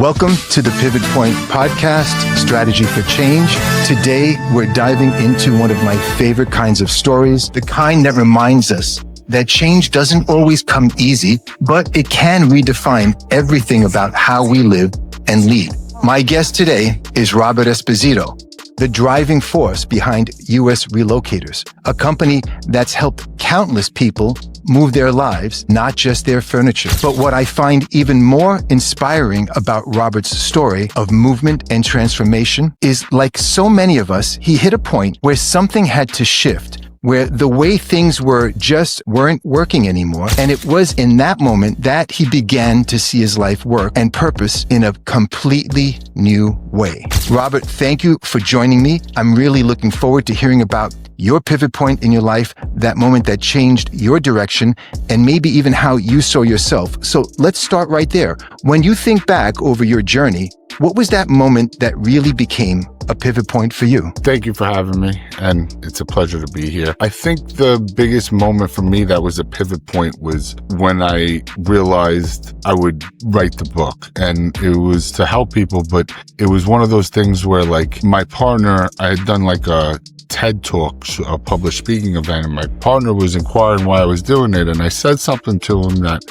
Welcome to the Pivot Point Podcast, Strategy for Change. Today, we're diving into one of my favorite kinds of stories, the kind that reminds us that change doesn't always come easy, but it can redefine everything about how we live and lead. My guest today is Robert Esposito, the driving force behind U.S. Relocators, a company that's helped countless people move their lives, not just their furniture. But what I find even more inspiring about Robert's story of movement and transformation is, like so many of us, he hit a point where something had to shift, where the way things were just weren't working anymore. And it was in that moment that he began to see his life work and purpose in a completely new way. Robert, thank you for joining me. I'm really looking forward to hearing about your pivot point in your life, that moment that changed your direction, and maybe even how you saw yourself. So let's start right there. When you think back over your journey, what was that moment that really became a pivot point for you? Thank you for having me, and it's a pleasure to be here. I think the biggest moment for me that was a pivot point was when I realized I would write the book, and it was to help people, but it was one of those things where, like, my partner, I had done like a TED Talk, a published speaking event, and my partner was inquiring why I was doing it. And I said something to him that,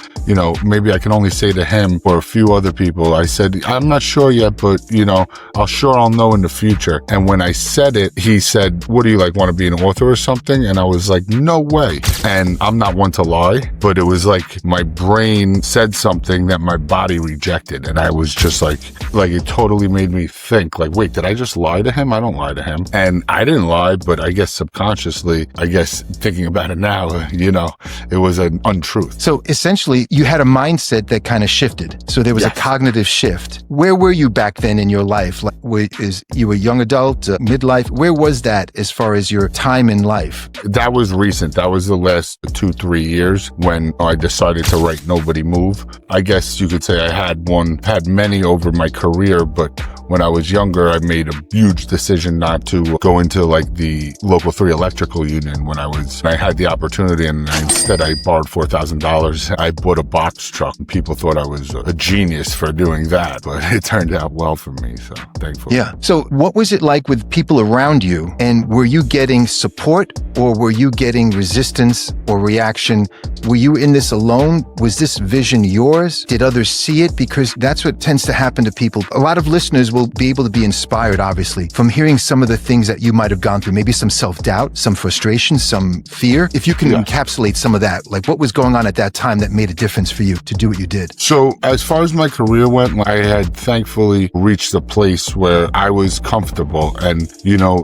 maybe I can only say to him or a few other people. I said, I'm not sure yet, but, I'll know in the future. And when I said it, he said, what do you want to be an author or something? And I was like, no way. And I'm not one to lie, but it was like my brain said something that my body rejected. And I was just like it totally made me think, wait, did I just lie to him? I don't lie to him. And I didn't lie, but I guess subconsciously, thinking about it now, it was an untruth. So essentially, you had a mindset that kind of shifted. So there was a cognitive shift. Where were you back then in your life? You a young adult, midlife? Where was that as far as your time in life? That was recent. That was the last 2-3 years when I decided to write Nobody Move. I guess you could say I had many over my career, but when I was younger, I made a huge decision not to go into the local 3 electrical union when I had the opportunity, and instead I borrowed $4,000. I bought a box truck, and people thought I was a genius for doing that, but it turned out well for me, so thankfully. Yeah. So what was it like with people around you, and were you getting support or were you getting resistance or reaction? Were you in this alone? Was this vision yours? Did others see it? Because that's what tends to happen to people. A lot of listeners will be able to be inspired, obviously, from hearing some of the things that you might have gone through, maybe some self-doubt, some frustration, some fear. If you can encapsulate some of that, what was going on at that time that made a difference for you to do what you did? So as far as my career went, I had thankfully reached a place where I was comfortable, and,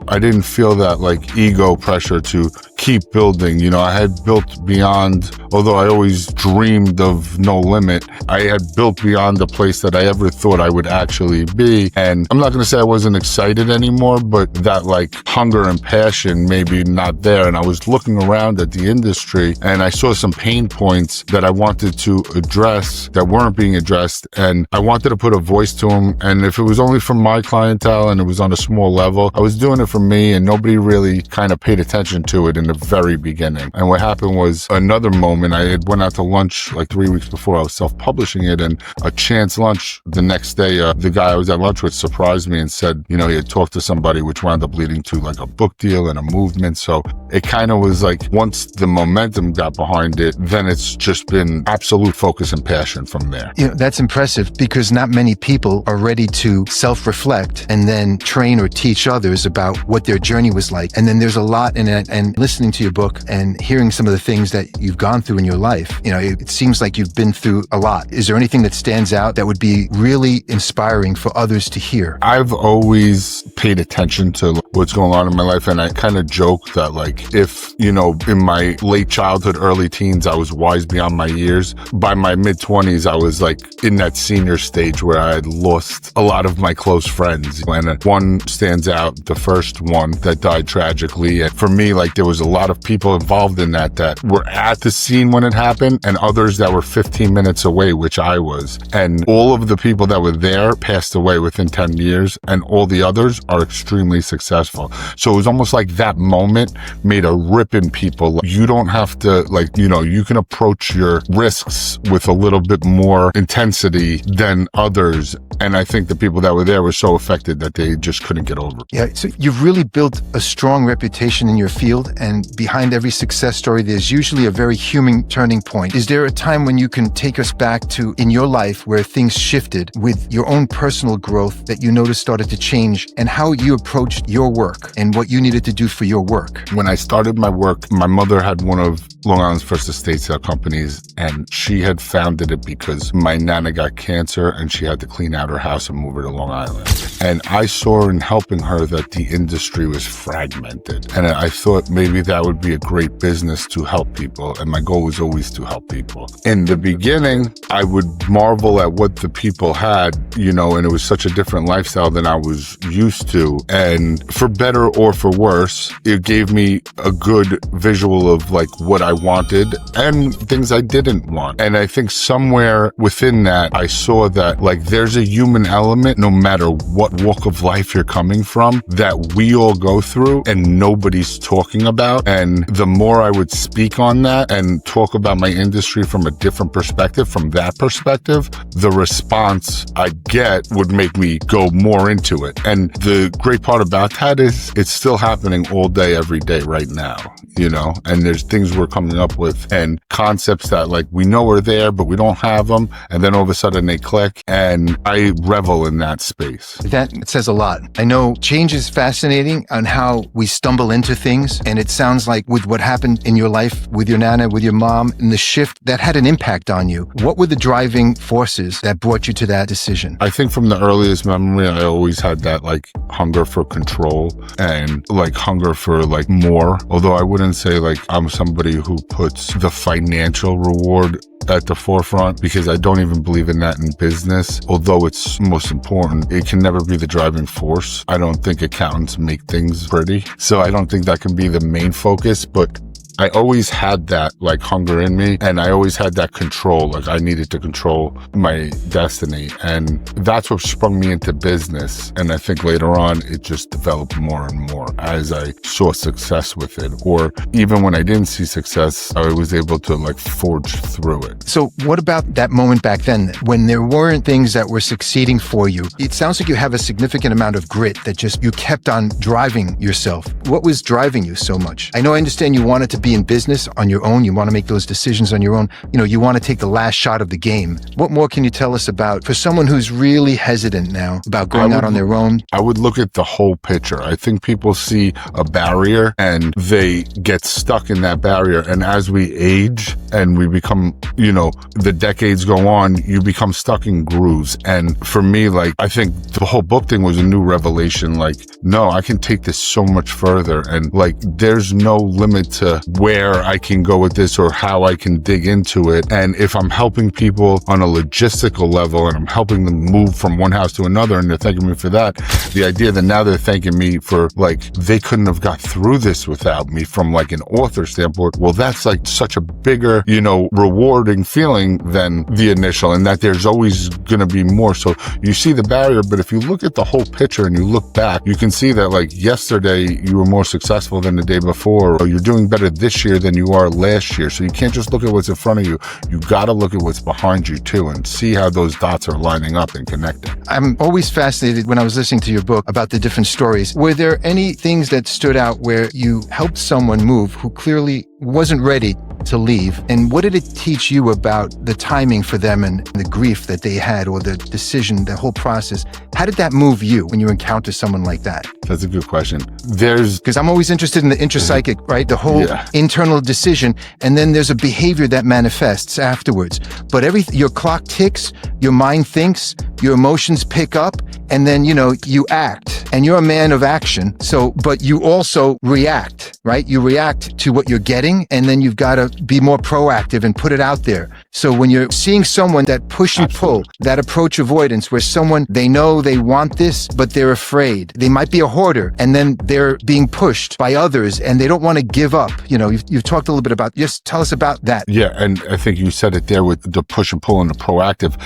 I didn't feel that ego pressure to keep building. I had built beyond, although I always dreamed of no limit, I had built beyond the place that I ever thought I would actually be. And I'm not going to say I wasn't excited anymore, but that hunger and passion maybe not there. And I was looking around at the industry, and I saw some pain points that I wanted to address that weren't being addressed. And I wanted to put a voice to them. And if it was only for my clientele and it was on a small level, I was doing it for me, and nobody really kind of paid attention to it in the very beginning. And what happened was another moment. I had went out to lunch 3 weeks before I was self-publishing it, and a chance lunch the next day, the guy I was at lunch with surprised me and said, he had talked to somebody, which wound up leading to a book deal and a movement. So it kind of was once the momentum got behind it, then it's just been absolute focus and passion from there. That's impressive, because not many people are ready to self-reflect and then train or teach others about what their journey was like. And then there's a lot in it, and listening to your book and hearing some of the things that you've gone through in your life, it seems like you've been through a lot. Is there anything that stands out that would be really inspiring for others to hear? I've always paid attention to what's going on in my life, and I kind of joke that if, in my late childhood, early teens, I was wise beyond my years, by my mid-20s, I was in that senior stage where I had lost a lot of my close friends. And one stands out, the first one that died tragically. And for me, there was a lot of people involved in that were at the scene when it happened, and others that were 15 minutes away, which I was. And all of the people that were there passed away within in 10 years, and all the others are extremely successful. So it was almost like that moment made a rip in people. You don't have to, like, you know, you can approach your risks with a little bit more intensity than others. And I think the people that were there were so affected that they just couldn't get over it. Yeah, so you've really built a strong reputation in your field, and behind every success story, there's usually a very human turning point. Is there a time when you can take us back to in your life where things shifted with your own personal growth that you noticed started to change, and how you approached your work and what you needed to do for your work? When I started my work, my mother had one of Long Island's first estate sale companies, and she had founded it because my nana got cancer and she had to clean out her house and move her to Long Island. And I saw in helping her that the industry was fragmented. And I thought maybe that would be a great business to help people. And my goal was always to help people. In the beginning, I would marvel at what the people had, you know, and it was such a different lifestyle than I was used to. And for better or for worse, it gave me a good visual of like what I wanted and things I didn't want. And I think somewhere within that, I saw that like there's a human element, no matter what walk of life you're coming from, that we all go through and nobody's talking about. And the more I would speak on that and talk about my industry from a different perspective, from that perspective, the response I get would make me go more into it. And the great part about that is it's still happening all day, every day right now, you know, and there's things we're coming up with and concepts that like we know are there, but we don't have them. And then all of a sudden they click, and I revel in that space. That says a lot. I know change is fascinating on how we stumble into things. And it sounds like with what happened in your life with your nana, with your mom, and the shift that had an impact on you. What were the driving forces that brought you to that decision? I think from the earliest memory, I always had that like hunger for control and like hunger for like more. Although I wouldn't say like I'm somebody who puts the financial reward at the forefront, because I don't even believe in that in business. Although it's most important, it can never be the driving force. I don't think accountants make things pretty. So I don't think that can be the main focus, but I always had that like hunger in me, and I always had that control. Like I needed to control my destiny, and that's what sprung me into business. And I think later on, it just developed more and more as I saw success with it. Or even when I didn't see success, I was able to like forge through it. So what about that moment back then when there weren't things that were succeeding for you? It sounds like you have a significant amount of grit that just you kept on driving yourself. What was driving you so much? I know I understand you wanted to be in business on your own. You want to make those decisions on your own. You know, you want to take the last shot of the game. What more can you tell us about, for someone who's really hesitant now about going out on their own? I would look at the whole picture. I think people see a barrier and they get stuck in that barrier. And as we age and we become, you know, the decades go on, you become stuck in grooves. And for me, like, I think the whole book thing was a new revelation. Like, no, I can take this so much further. And like, there's no limit to where I can go with this or how I can dig into it. And if I'm helping people on a logistical level and I'm helping them move from one house to another and they're thanking me for that, the idea that now they're thanking me for like, they couldn't have got through this without me from like an author standpoint. Well, that's like such a bigger, you know, rewarding feeling than the initial, and that there's always going to be more. So you see the barrier, but if you look at the whole picture and you look back, you can see that like yesterday you were more successful than the day before, or you're doing better this year than you are last year. So you can't just look at what's in front of you. You got to look at what's behind you too and see how those dots are lining up and connecting. I'm always fascinated when I was listening to your book about the different stories. Were there any things that stood out where you helped someone move who clearly wasn't ready to leave? And what did it teach you about the timing for them and the grief that they had, or the decision, the whole process? How did that move you when you encounter someone like that? That's a good question. Because I'm always interested in the intrapsychic, right? The whole internal decision. And then there's a behavior that manifests afterwards. But your clock ticks, your mind thinks, your emotions pick up, and then, you know, you act. And you're a man of action. So, but you also react, right? You react to what you're getting, and then you've got to be more proactive and put it out there. So when you're seeing someone that push and pull, that approach avoidance, where someone, they know they want this, but they're afraid. They might be a hoarder, and then they're being pushed by others, and they don't want to give up. You know, you've talked a little bit about, just tell us about that. Yeah, and I think you said it there with the push and pull and the proactive.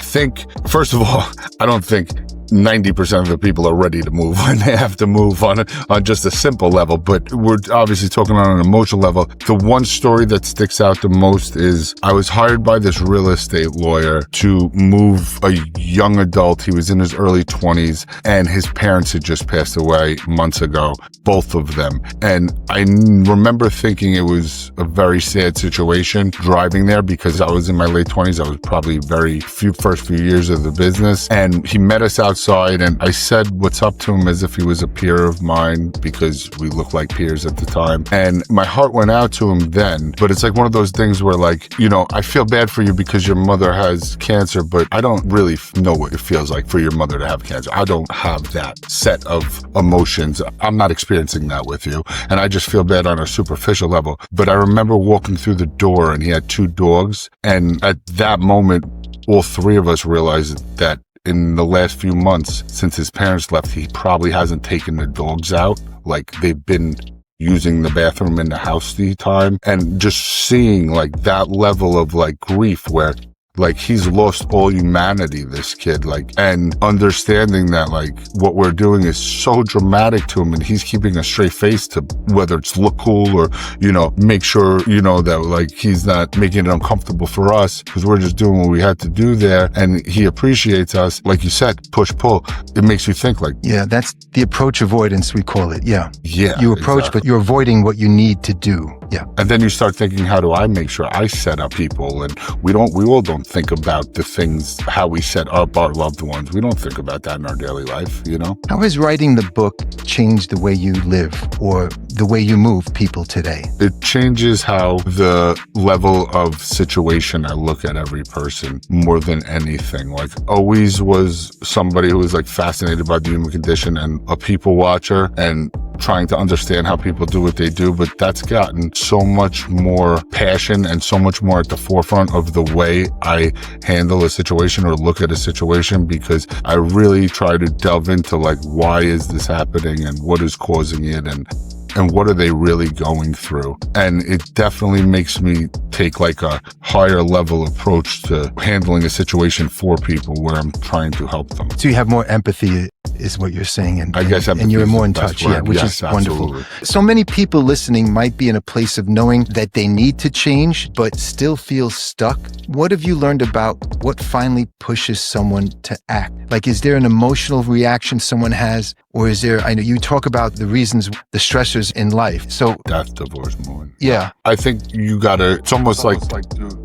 First of all, I don't think 90% of the people are ready to move when they have to move on just a simple level. But we're obviously talking on an emotional level. The one story that sticks out the most is I was hired by this real estate lawyer to move a young adult. He was in his early 20s and his parents had just passed away months ago, both of them. And I remember thinking it was a very sad situation driving there because I was in my late 20s. I was probably first few years of the business. And he met us outside and I said what's up to him as if he was a peer of mine because we looked like peers at the time. And my heart went out to him then. But it's like one of those things where like, you know, I feel bad for you because your mother has cancer, but I don't really know what it feels like for your mother to have cancer. I don't have that set of emotions. I'm not experiencing that with you. And I just feel bad on a superficial level. But I remember walking through the door and he had 2 dogs. And at that moment, all 3 of us realized that in the last few months since his parents left, he probably hasn't taken the dogs out. Like they've been using the bathroom in the house the time. And just seeing like that level of like grief where like he's lost all humanity, this kid, like, and understanding that like what we're doing is so dramatic to him and he's keeping a straight face to whether it's look cool or, you know, make sure, you know, that like he's not making it uncomfortable for us because we're just doing what we had to do there. And he appreciates us. Like you said, push, pull. It makes you think like, yeah, that's the approach avoidance, we call it. Yeah. Yeah. You approach, exactly. But you're avoiding what you need to do. Yeah. And then you start thinking, how do I make sure I set up people? And we all don't think about the things, how we set up our loved ones. We don't think about that in our daily life, you know? How has writing the book changed the way you live or the way you move people today? It changes how the level of situation I look at every person more than anything. Like always was somebody who was like fascinated by the human condition and a people watcher and trying to understand how people do what they do, but that's gotten so much more passion and so much more at the forefront of the way I handle a situation or look at a situation, because I really try to delve into like, why is this happening and what is causing it and what are they really going through? And it definitely makes me take like a higher level approach to handling a situation for people where I'm trying to help them. So you have more empathy is what you're saying. And, I guess and you're more in touch, yeah, which is wonderful. Absolutely. So many people listening might be in a place of knowing that they need to change, but still feel stuck. What have you learned about what finally pushes someone to act? Like, is there an emotional reaction someone has? Or is there, I know you talk about the reasons, the stressors in life. So death, divorce, moving. Yeah. I think you gotta, it's almost like,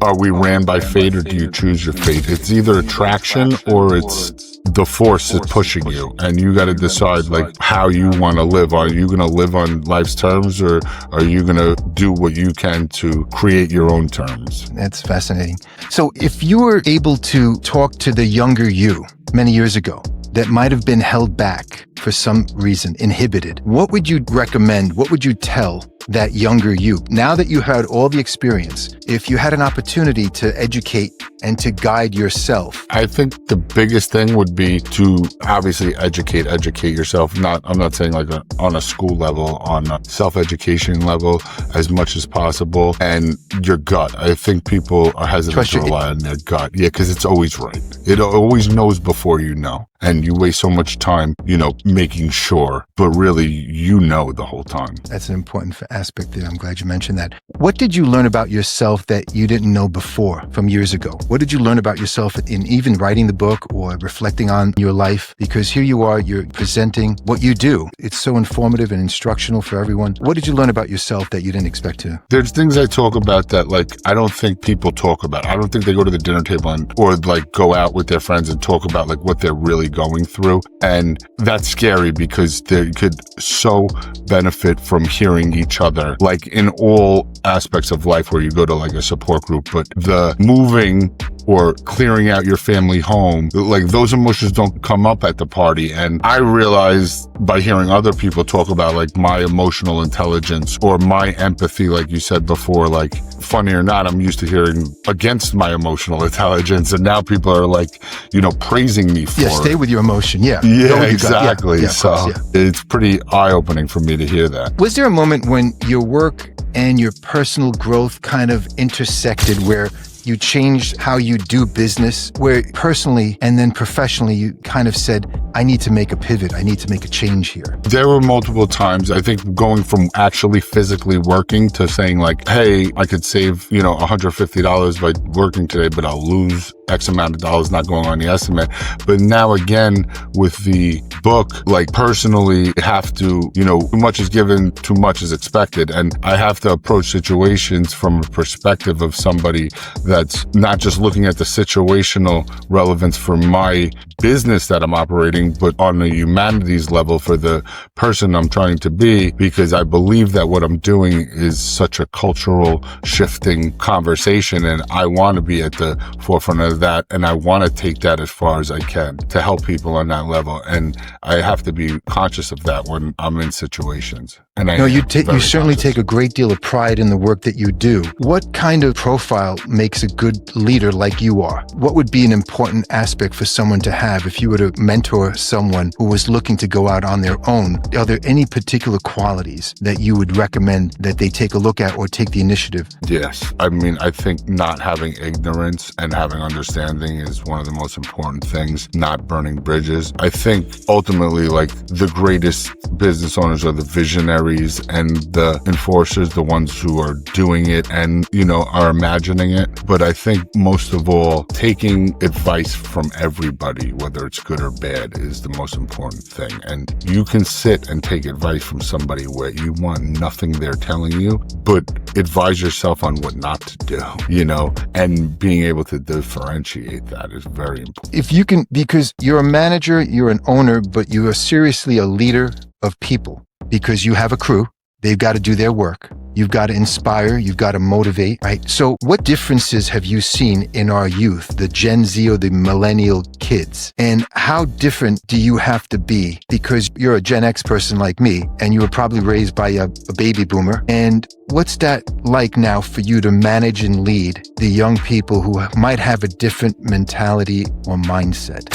are we ran by fate or do you choose your fate? It's either attraction or it's the force that's pushing you. And you gotta decide like how you wanna live. Are you gonna live on life's terms or are you gonna do what you can to create your own terms? That's fascinating. So if you were able to talk to the younger you many years ago, that might have been held back for some reason, inhibited, what would you recommend? What would you tell that younger you? Now that you had all the experience, if you had an opportunity to educate and to guide yourself. I think the biggest thing would be to obviously educate yourself. I'm not saying like on a school level, on a self-education level as much as possible. And your gut. I think people are hesitant to rely on their gut. Yeah, because it's always right. It always knows before you know. And you waste so much time, you know, making sure, but really, you know, the whole time. That's an important aspect there. I'm glad you mentioned that. What did you learn about yourself that you didn't know before from years ago? What did you learn about yourself in even writing the book or reflecting on your life? Because here you are, you're presenting what you do. It's so informative and instructional for everyone. What did you learn about yourself that you didn't expect to? There's things I talk about that, like, I don't think people talk about. I don't think they go to the dinner table or like go out with their friends and talk about like what they're really going through. And that's scary because they could so benefit from hearing each other, like in all aspects of life where you go to like a support group, but the moving or clearing out your family home, like those emotions don't come up at the party. And I realized by hearing other people talk about like my emotional intelligence or my empathy, like you said before, like funny or not, I'm used to hearing against my emotional intelligence. And now people are like, you know, praising me for it. Yeah, stay with your emotion. Yeah. Yeah, exactly. Yeah, so course, yeah. It's pretty eye-opening for me to hear that. Was there a moment when your work and your personal growth kind of intersected where you changed how you do business, where personally and then professionally you kind of said, I need to make a pivot. I need to make a change here? There were multiple times. I think going from actually physically working to saying like, hey, I could save, $150 by working today, but I'll lose X amount of dollars not going on the estimate. But now again, with the book, like personally have to, too much is given, too much is expected. And I have to approach situations from a perspective of somebody that's not just looking at the situational relevance for my business that I'm operating, but on a humanities level for the person I'm trying to be, because I believe that what I'm doing is such a cultural shifting conversation. And I want to be at the forefront of that. And I want to take that as far as I can to help people on that level. And I have to be conscious of that when I'm in situations. And you certainly take a great deal of pride in the work that you do. What kind of profile makes a good leader like you are? What would be an important aspect for someone to have if you were to mentor someone who was looking to go out on their own? Are there any particular qualities that you would recommend that they take a look at or take the initiative? Yes. I think not having ignorance and having understanding is one of the most important things, not burning bridges. I think ultimately, like, the greatest business owners are the visionaries and the enforcers, the ones who are doing it and, are imagining it. But I think most of all, taking advice from everybody, whether it's good or bad, is the most important thing. And you can sit and take advice from somebody where you want nothing they're telling you, but advise yourself on what not to do, and being able to differentiate that is very important. If you can, because you're a manager, you're an owner, but you are seriously a leader of people. Because you have a crew, they've got to do their work. You've got to inspire, you've got to motivate, right? So what differences have you seen in our youth, the Gen Z or the millennial kids? And how different do you have to be? Because you're a Gen X person like me, and you were probably raised by a baby boomer. And what's that like now for you to manage and lead the young people who might have a different mentality or mindset?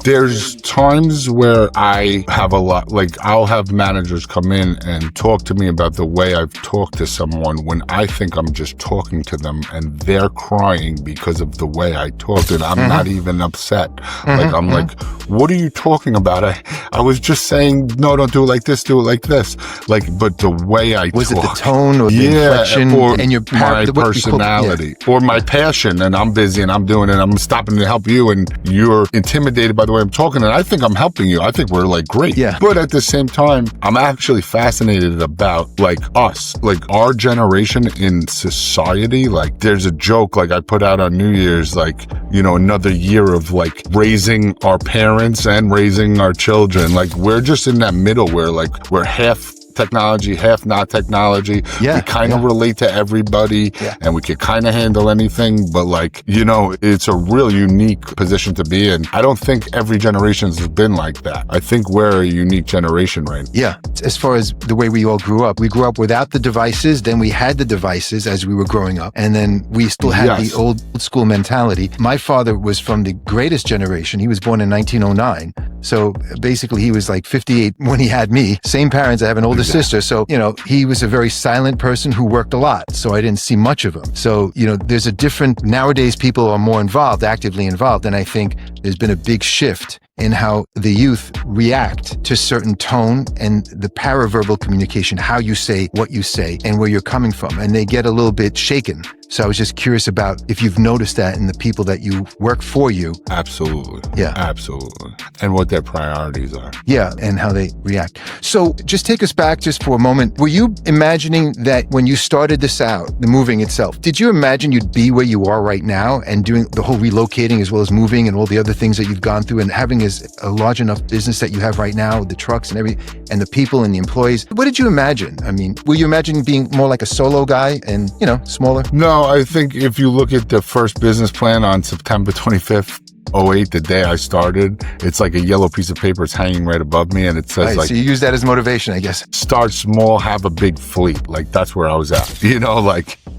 There's times where I have I'll have managers come in and talk to me about the way I've talked to someone when I think I'm just talking to them and they're crying because of the way I talked and I'm not even upset. Like, what are you talking about? I was just saying, no, don't do it like this, do it like this. But the way I was talk. Was it the tone or the inflection or and your my personality or my passion, and I'm busy and I'm doing it, I'm stopping to help you and you're intimidated by the way I'm talking and I think I'm helping you. I think we're great. Yeah. But at the same time, I'm actually fascinated about us, our generation in society. There's a joke I put out on New Year's, another year of raising our parents and raising our children. We're just in that middle where we're half technology, half not technology. Yeah, we kind of relate to everybody and we can kind of handle anything, but it's a real unique position to be in. I don't think every generation has been like that. I think we're a unique generation right now. Yeah. As far as the way we all grew up without the devices, then we had the devices as we were growing up, and then we still had the old school mentality. My father was from the greatest generation. He was born in 1909. So basically he was 58 when he had me. Same parents. I have an older sister. So, he was a very silent person who worked a lot. So I didn't see much of him. So, there's a different, nowadays people are more involved, actively involved. And I think there's been a big shift in how the youth react to certain tone and the paraverbal communication, how you say what you say and where you're coming from. And they get a little bit shaken. So I was just curious about if you've noticed that in the people that you work for you. Absolutely. Yeah. Absolutely. And what their priorities are. Yeah. And how they react. So just take us back just for a moment. Were you imagining that when you started this out, the moving itself, did you imagine you'd be where you are right now and doing the whole relocating as well as moving and all the other things that you've gone through and having a large enough business that you have right now, the trucks and everything, and the people and the employees? What did you imagine? I mean, were you imagining being more like a solo guy and, smaller? No, I think if you look at the first business plan on September 25th, 2008, the day I started, it's a yellow piece of paper. It's hanging right above me, and it says so you use that as motivation, I guess. Start small, have a big fleet. That's where I was at.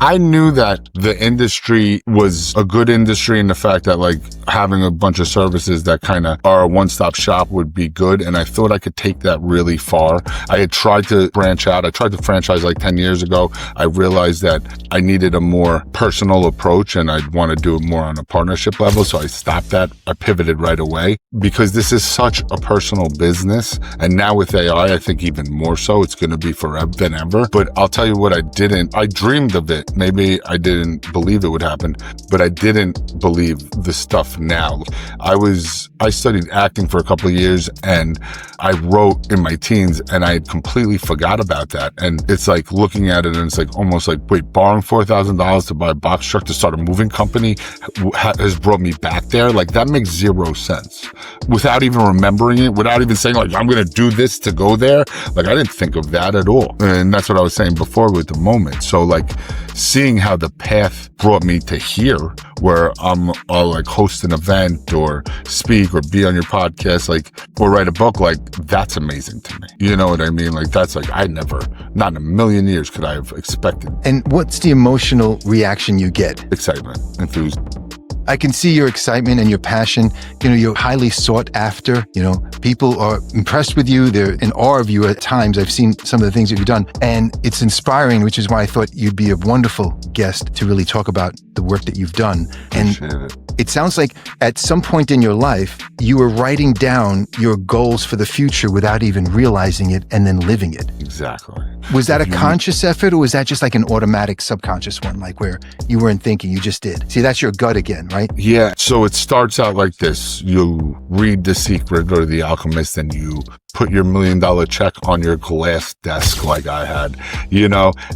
I knew that the industry was a good industry, and the fact that having a bunch of services that kind of are a one-stop shop would be good. And I thought I could take that really far. I had tried to branch out. I tried to franchise 10 years ago. I realized that I needed a more personal approach, and I'd want to do it more on a partnership level. So I stopped that that, I pivoted right away because this is such a personal business. And now with AI, I think even more so, it's going to be forever than ever. But I'll tell you what I dreamed of it. Maybe I didn't believe it would happen, but I didn't believe the stuff now. I studied acting for a couple of years and I wrote in my teens and I had completely forgot about that. And it's like looking at it and it's like almost like, wait, borrowing $4,000 to buy a box truck to start a moving company has brought me back there. Like that makes zero sense without even remembering it, without even saying like, I'm going to do this to go there. Like I didn't think of that at all. And that's what I was saying before with the moment. So like seeing how the path brought me to here where I'll like host an event or speak or be on your podcast, like, or write a book, like that's amazing to me. You know what I mean? Like that's like, not in a million years could I have expected. And what's the emotional reaction you get? Excitement, enthusiasm. I can see your excitement and your passion. You're highly sought after. People are impressed with you. They're in awe of you at times. I've seen some of the things that you've done, and it's inspiring, which is why I thought you'd be a wonderful guest to really talk about the work that you've done. Appreciate It sounds like at some point in your life, you were writing down your goals for the future without even realizing it and then living it. Exactly. Was that a conscious effort, or was that just like an automatic subconscious one, like where you weren't thinking, you just did? See, that's your gut again, right? Yeah. So it starts out like this. You read The Secret or The Alchemist and you put your $1 million check on your glass desk like I had,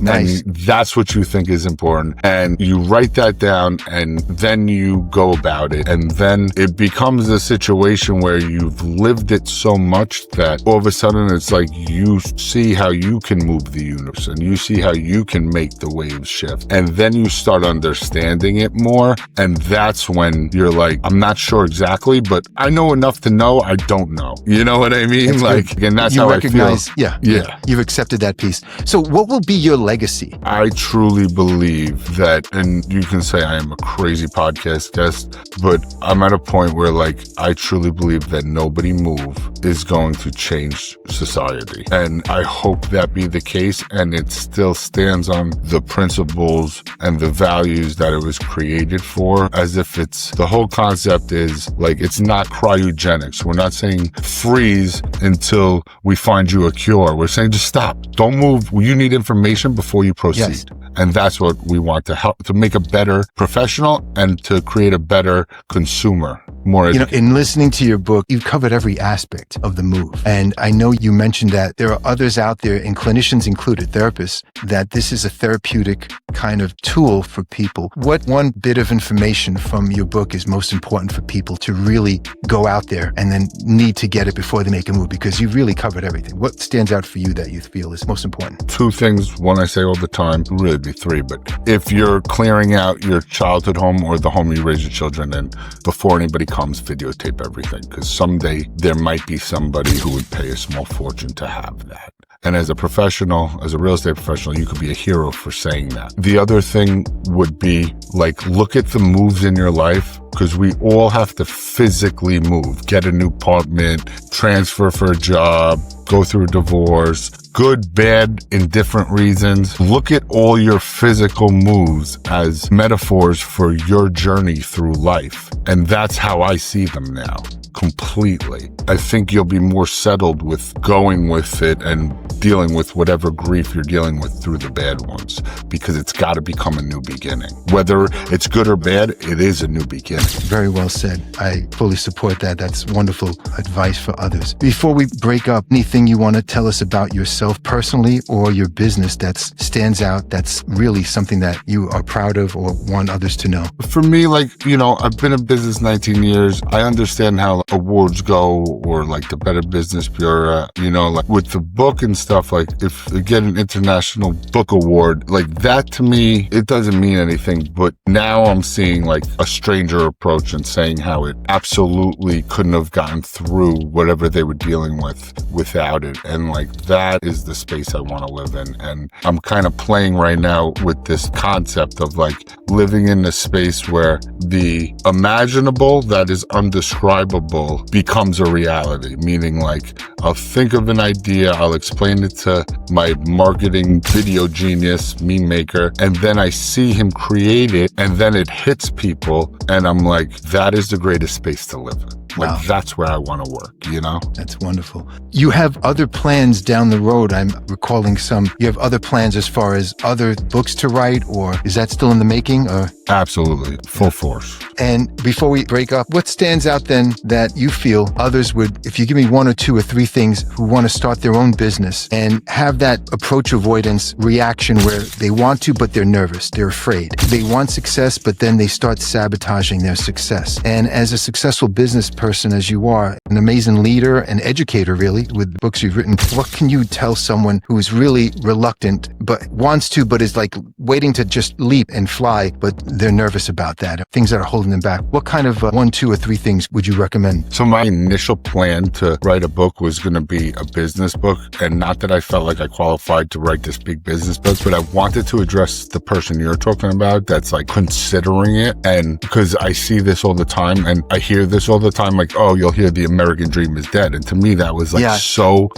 Nice. And that's what you think is important. And you write that down and then you go about it. And then it becomes a situation where you've lived it so much that all of a sudden it's like you see how you can move the universe and you see how you can make the waves shift. And then you start understanding it more. And that's when you're like, I'm not sure exactly, but I know enough to know I don't know. You know what I mean? And that's how I feel. Yeah. You've accepted that piece. So what will be your legacy? I truly believe that, and you can say I am a crazy podcast guest, but I'm at a point where like, I truly believe that Nobody Move is going to change society. And I hope that be the case. And it still stands on the principles and the values that it was created for, as if the whole concept is like, it's not cryogenics. We're not saying freeze until we find you a cure. We're saying just stop. Don't move. You need information before you proceed. Yes. And that's what we want to help to make a better professional and to create a better consumer. More in listening to your book, you've covered every aspect of the move. And I know you mentioned that there are others out there, and clinicians included, therapists, that this is a therapeutic kind of tool for people. What one bit of information from your book is most important for people to really go out there and then need to get it before they make a move? Because you've really covered everything. What stands out for you that you feel is most important? Two things. One I say all the time, really be three, but if you're clearing out your childhood home or the home you raise your children in, before anybody comes, videotape everything, because someday there might be somebody who would pay a small fortune to have that. And as a professional, as a real estate professional, you could be a hero for saying that. The other thing would be like, look at the moves in your life, because we all have to physically move, get a new apartment, transfer for a job, go through a divorce, good, bad, indifferent reasons. Look at all your physical moves as metaphors for your journey through life. And that's how I see them now. Completely. I think you'll be more settled with going with it and dealing with whatever grief you're dealing with through the bad ones, because it's got to become a new beginning. Whether it's good or bad, it is a new beginning. Very well said. I fully support that. That's wonderful advice for others. Before we break up, anything you want to tell us about yourself personally or your business that stands out, that's really something that you are proud of or want others to know? For me, I've been in business 19 years. I understand how awards go, or like the Better Business Bureau, like with the book and stuff, like if you get an international book award, like that to me, it doesn't mean anything. But now I'm seeing like a stranger approach and saying how it absolutely couldn't have gotten through whatever they were dealing with without it. And like that is the space I want to live in. And I'm kind of playing right now with this concept of like living in a space where the imaginable that is undescribable possible becomes a reality. Meaning like, I'll think of an idea, I'll explain it to my marketing video genius, meme maker, and then I see him create it, and then it hits people, and I'm like, that is the greatest space to live in. Like, wow. That's where I want to work, you know? That's wonderful. You have other plans down the road. I'm recalling some. You have other plans as far as other books to write, or is that still in the making? Or Absolutely. Full force. And before we break up, what stands out then that you feel others would, if you give me one or two or three things who want to start their own business and have that approach avoidance reaction where they want to, but they're nervous, they're afraid. They want success, but then they start sabotaging their success. And as a successful business person as you are, an amazing leader and educator really with the books you've written, what can you tell someone who's really reluctant but wants to, but is like waiting to just leap and fly, but they're nervous about that, things that are holding them back? What kind of one, two, or three things would you recommend? So my initial plan to write a book was going to be a business book, and not that I felt like I qualified to write this big business book, but I wanted to address the person you're talking about that's like considering it. And because I see this all the time and I hear this all the time, like, oh, you'll hear the American dream is dead. And to me, that was like so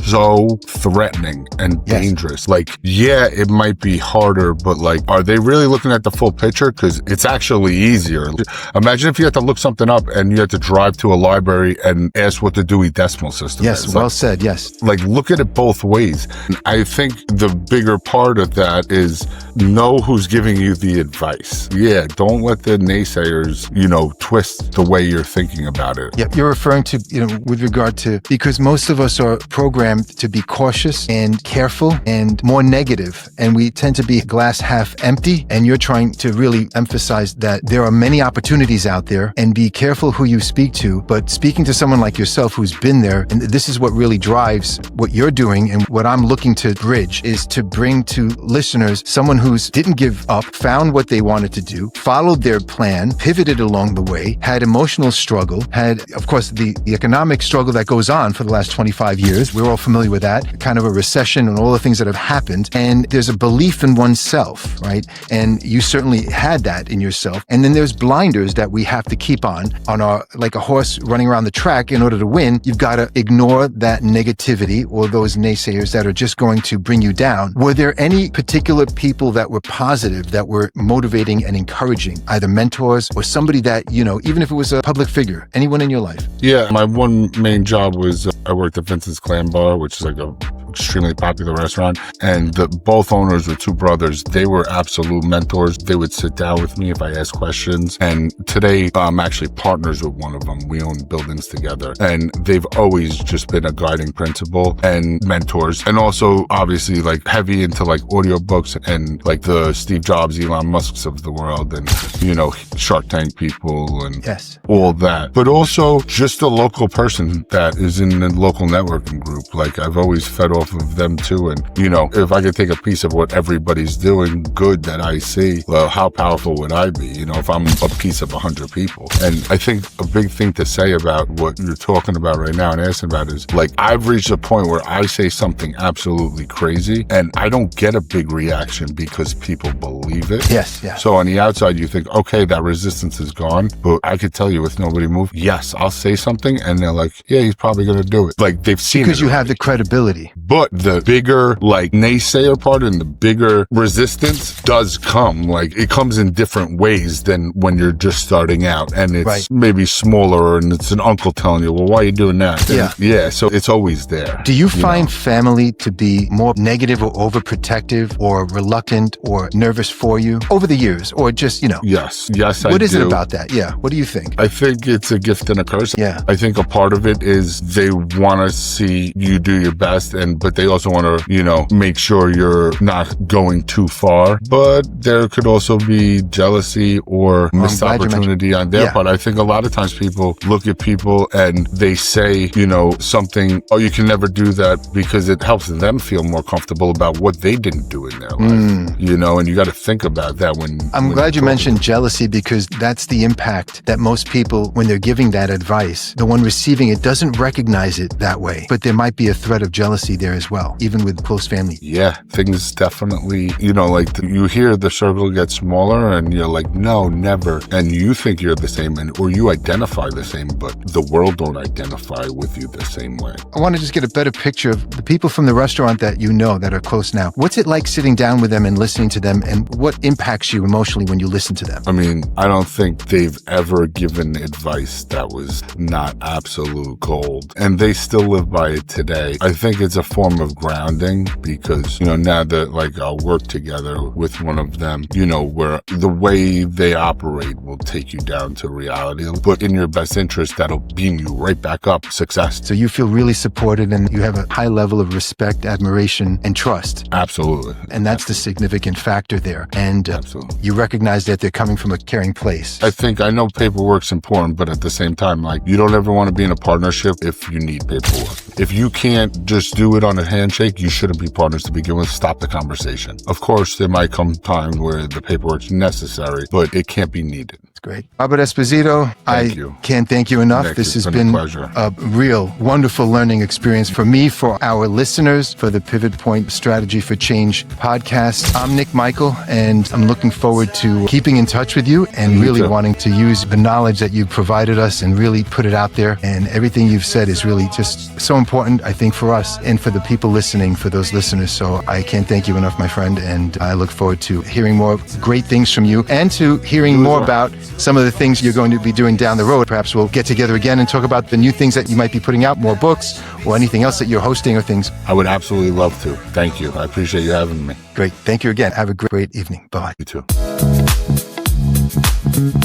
threatening and dangerous. Like, yeah, it might be harder, but like, are they really looking at the full picture? Because it's actually easier. Imagine if you had to look something up and you had to drive to a library and ask what the Dewey Decimal System is. Yes, well said, yes. Like, look at it both ways. And I think the bigger part of that is know who's giving you the advice. Yeah, don't let the naysayers, twist the way you're thinking about it. Yeah, you're referring to, with regard to, because most of us are programmed to be cautious and careful and more negative, and we tend to be glass half empty, and you're trying to really emphasize that there are many opportunities out there, and be careful who you speak to, but speaking to someone like yourself who's been there, and this is what really drives what you're doing, and what I'm looking to bridge is to bring to listeners someone who's didn't give up, found what they wanted to do, followed their plan, pivoted along the way, had emotional struggle, had, of course, the economic struggle that goes on for the last 25 years. We're all familiar with that, kind of a recession and all the things that have happened. And there's a belief in oneself, right? And you certainly had that in yourself. And then there's blinders that we have to keep on our, like a horse running around the track. In order to win, you've got to ignore that negativity or those naysayers that are just going to bring you down. Were there any particular people that were positive, that were motivating and encouraging, either mentors or somebody that, even if it was a public figure, anyone in your life? Yeah, my one main job was I worked at Vincent's Clam Bar, which is like a extremely popular restaurant, and both owners were two brothers. They were absolute mentors. They would sit down with me if I asked questions, and today I'm actually partners with one of them. We own buildings together, and they've always just been a guiding principle and mentors, and also obviously like heavy into like audiobooks and like the Steve Jobs, Elon Musks of the world, and Shark Tank people and all that, but also just a local person that is in the local networking group. Like, I've always fed off of them too, and if I could take a piece of what everybody's doing good that I see, well, how powerful would I be, if I'm a piece of 100 people? And I think a big thing to say about what you're talking about right now and asking about is, like, I've reached a point where I say something absolutely crazy and I don't get a big reaction because people believe it. Yes, yeah. So on the outside, you think, okay, that resistance is gone, but I could tell you with nobody moved, yes, I'll say something and they're like, yeah, he's probably going to do it. Like, they've seen it because you have the credibility. But the bigger, like, naysayer part and the bigger resistance does come. Like, it comes in different ways than when you're just starting out, and it's maybe smaller, and it's an uncle telling you, well, why are you doing that? And yeah, so it's always there. Do you find family to be more negative or overprotective or reluctant or nervous for you over the years, or just, Yes, I do. What is it about that? Yeah, what do you think? I think it's a gift and a curse. Yeah. I think a part of it is they want to see you do your best, but they also want to, make sure you're not going too far. But there could also be jealousy or missed opportunity on their part. I think a lot of times people look at people and they say, something, oh, you can never do that, because it helps them feel more comfortable about what they didn't do in their life, and you got to think about that when I'm glad you mentioned jealousy, because that's the impact that most people, when they're giving that advice, the one receiving it doesn't recognize it that way, but there might be a thread of jealousy there as well, even with close family. Yeah, things definitely, you hear the circle get smaller and you're like, no, never. And you think you're the same, or you identify the same, but the world don't identify with you the same way. I want to just get a better picture of the people from the restaurant that you know that are close now. What's it like sitting down with them and listening to them, and what impacts you emotionally when you listen to them? I mean, I don't think they've ever given advice that was not absolute gold, and they still live by it today. I think it's a form of grounding because, now that I'll work together with one of them, where the way they operate will take you down to reality, but in your best interest, that'll beam you right back up. Success. So you feel really supported and you have a high level of respect, admiration, and trust. Absolutely. And that's the significant factor there. And Absolutely. You recognize that they're coming from a caring place. I know paperwork's important, but at the same time, you don't ever want to be in a partnership if you need paperwork. If you can't just do it on a handshake, you shouldn't be partners to begin with. Stop the conversation. Of course, there might come time where the paperwork's necessary, but it can't be needed. That's great. Robert Esposito, can't thank you enough. Nick, this has been a real wonderful learning experience for me, for our listeners, for the Pivot Point Strategy for Change podcast. I'm Nik Michael, and I'm looking forward to keeping in touch with you and really wanting to use the knowledge that you've provided us and really put it out there. And everything you've said is really just so important, I think, for us and for the people listening, for those listeners. So I can't thank you enough, my friend. And I look forward to hearing more great things from you and to hearing more about some of the things you're going to be doing down the road. Perhaps we'll get together again and talk about the new things that you might be putting out, more books or anything else that you're hosting or things. I would absolutely love to. Thank you. I appreciate you having me. Great. Thank you again. Have a great evening. Bye-bye. You too.